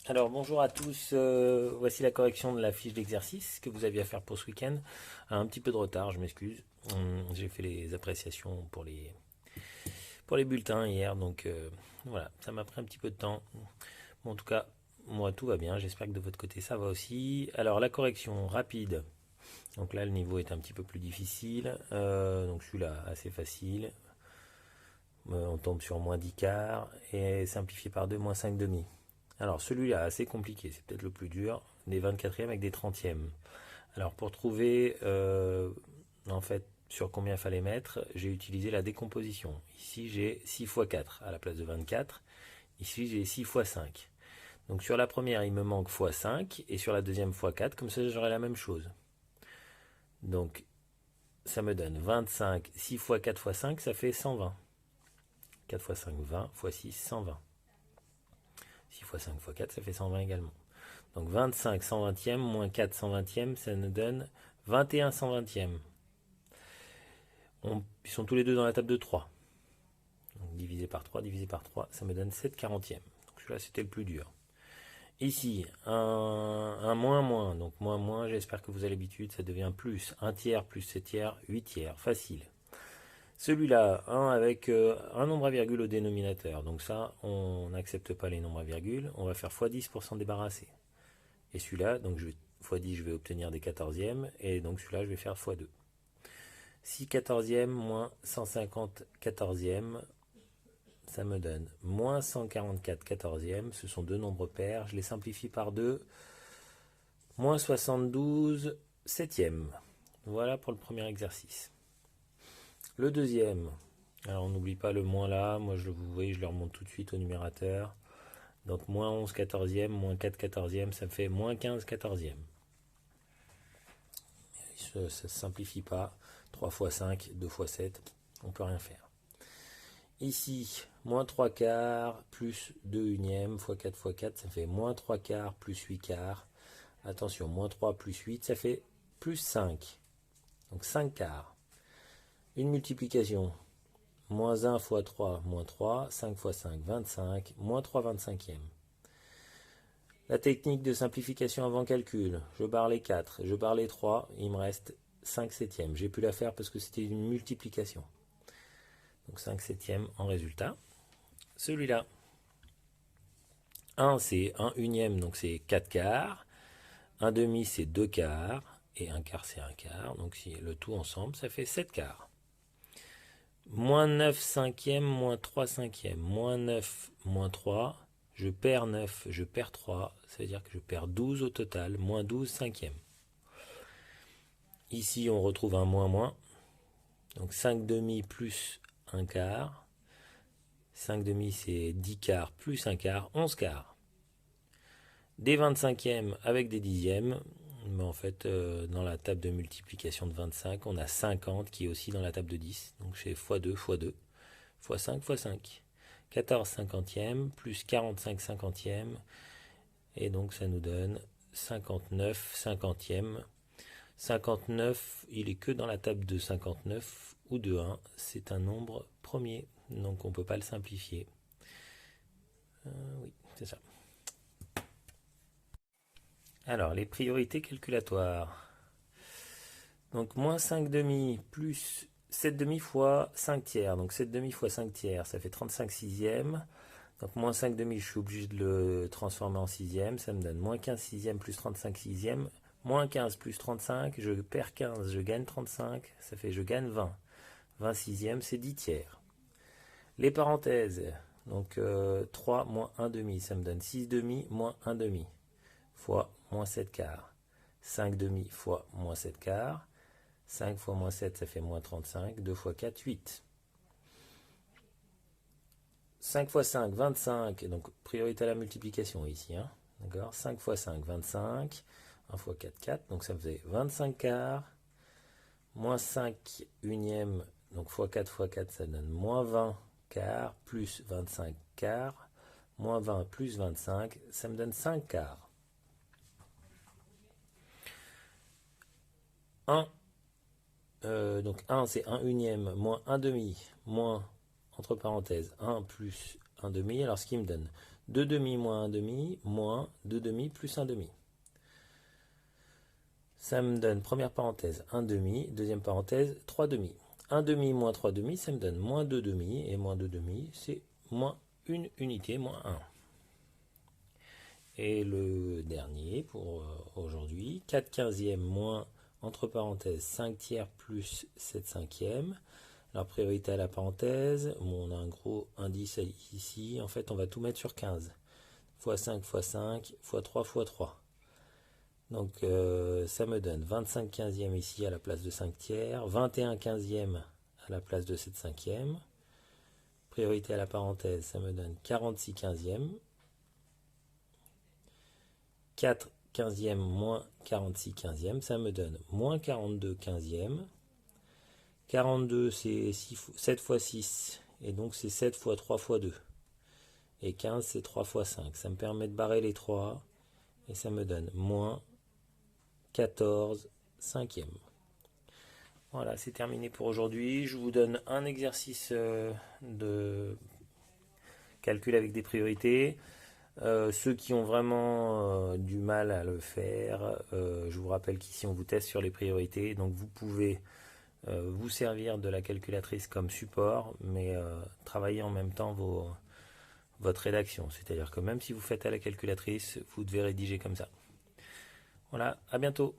Alors bonjour à tous, voici la correction de la fiche d'exercice que vous aviez à faire pour ce week-end. Un petit peu de retard, je m'excuse. J'ai fait les appréciations pour les bulletins hier, donc voilà, ça m'a pris un petit peu de temps. Bon, en tout cas, moi tout va bien, j'espère que de votre côté ça va aussi. Alors la correction rapide, donc là le niveau est un petit peu plus difficile, donc celui-là assez facile. On tombe sur moins 10 quarts et simplifié par 2, moins 5 demi. Alors celui-là, assez compliqué, c'est peut-être le plus dur, des 24e avec des 30e. Alors pour trouver en fait sur combien il fallait mettre, j'ai utilisé la décomposition. Ici j'ai 6 fois 4 à la place de 24, ici j'ai 6 fois 5. Donc sur la première il me manque fois 5 et sur la deuxième fois 4, comme ça j'aurai la même chose. Donc ça me donne 25, 6 fois 4 fois 5, ça fait 120. 4 fois 5, 20, fois 6, 120. 6 fois 5 fois 4, ça fait 120 également. Donc 25 120e moins 4 120e, ça nous donne 21 120e. Ils sont tous les deux dans la table de 3. Donc divisé par 3, divisé par 3, ça me donne 7 40e. Donc celui-là, c'était le plus dur. Ici, un moins moins. Donc moins moins, j'espère que vous avez l'habitude, ça devient plus. 1 tiers plus 7 tiers, 8 tiers. Facile. Celui-là, 1 avec un nombre à virgule au dénominateur. Donc ça, on n'accepte pas les nombres à virgule. On va faire x10 pour s'en débarrasser. Et celui-là, donc je vais x10, je vais obtenir des 14e. Et donc celui-là, je vais faire x2. 6 14e moins 150 14e, ça me donne moins 144 14e. Ce sont deux nombres pairs. Je les simplifie par 2. Moins 72 septième. Voilà pour le premier exercice. Le deuxième, alors on n'oublie pas le moins là. Moi, vous voyez, je le remonte tout de suite au numérateur. Donc moins 11 14e, moins 4 14e, ça me fait moins 15 14e. Ça ne se simplifie pas. 3 fois 5, 2 fois 7, on ne peut rien faire. Ici, moins 3 quarts plus 2 unièmes fois 4 fois 4, ça fait moins 3 quarts plus 8 quarts. Attention, moins 3 plus 8, ça fait plus 5. Donc 5 quarts. Une multiplication. Moins 1 fois 3, moins 3. 5 fois 5, 25. Moins 3 25e. La technique de simplification avant calcul. Je barre les 4, je barre les 3. Il me reste 5 septièmes. J'ai pu la faire parce que c'était une multiplication. Donc 5 septièmes en résultat. Celui-là. 1 c'est 1 unième, donc c'est 4 quarts. 1 demi c'est 2 quarts. Et 1 quart c'est 1 quart. Donc si le tout ensemble, ça fait 7 quarts. Moins 9 cinquièmes, moins 3 cinquièmes. Moins 9, moins 3. Je perds 9, je perds 3. Ça veut dire que je perds 12 au total. Moins 12 cinquièmes. Ici, on retrouve un moins moins. Donc 5 demi plus 1 quart. 5 demi, c'est 10 quarts plus 1 quart, 11 quarts. Des 25e avec des dixièmes. Mais en fait, dans la table de multiplication de 25, on a 50 qui est aussi dans la table de 10. Donc c'est x2, x2, x5, x5. 14 cinquantièmes plus 45 cinquantièmes. Et donc ça nous donne 59 cinquantièmes. 59, il est que dans la table de 59 ou de 1. C'est un nombre premier, donc on ne peut pas le simplifier. Oui, c'est ça. Alors, les priorités calculatoires. Donc, moins 5 demi plus 7 demi fois 5 tiers. Donc, 7 demi fois 5 tiers, ça fait 35 sixièmes. Donc, moins 5 demi, je suis obligé de le transformer en sixième. Ça me donne moins 15 sixièmes plus 35 sixièmes. Moins 15 plus 35, je perds 15, je gagne 35. Ça fait je gagne 20. 20 sixièmes, c'est 10 tiers. Les parenthèses. Donc, 3 moins 1 demi, ça me donne 6 demi moins 1 demi. Fois moins 7 quarts. 5 demi fois moins 7 quarts. 5 fois moins 7, ça fait moins 35. 2 fois 4, 8. 5 fois 5, 25. Donc, priorité à la multiplication ici. Hein. D'accord. 5 fois 5, 25. 1 fois 4, 4. Donc, ça faisait 25 quarts. Moins 5 unième. Donc, fois 4 fois 4, ça donne moins 20 quarts. Plus 25 quarts. Moins 20 plus 25, ça me donne 5 quarts. 1 donc 1 c'est 1 unième moins 1 demi moins entre parenthèses 1 plus 1 demi. Alors ce qui me donne 2 demi moins 1 demi, moins 2 demi plus 1 demi. Ça me donne, première parenthèse, 1 demi, deuxième parenthèse, 3 demi. 1 demi moins 3 demi, ça me donne moins 2 demi, et moins 2 demi, c'est moins 1 unité, moins 1. Et le dernier pour aujourd'hui, 4 quinzièmes moins, entre parenthèses, 5 tiers plus 7 cinquièmes. Alors priorité à la parenthèse, on a un gros indice ici, en fait on va tout mettre sur 15. x 5 x 5, x 3 x 3. Donc ça me donne 25 quinzièmes ici à la place de 5 tiers, 21 quinzièmes à la place de 7 cinquièmes. Priorité à la parenthèse, ça me donne 46 quinzièmes. 4 quinzièmes moins 46 quinzièmes, ça me donne moins 42 quinzièmes. 42 c'est 7 x 6, et donc c'est 7 x 3 x 2. Et 15 c'est 3 x 5. Ça me permet de barrer les 3, et ça me donne moins 14 cinquièmes. Voilà, c'est terminé pour aujourd'hui. Je vous donne un exercice de calcul avec des priorités. Ceux qui ont vraiment du mal à le faire, je vous rappelle qu'ici on vous teste sur les priorités, donc vous pouvez vous servir de la calculatrice comme support, mais travailler en même temps votre rédaction. C'est-à-dire que même si vous faites à la calculatrice, vous devez rédiger comme ça. Voilà, à bientôt.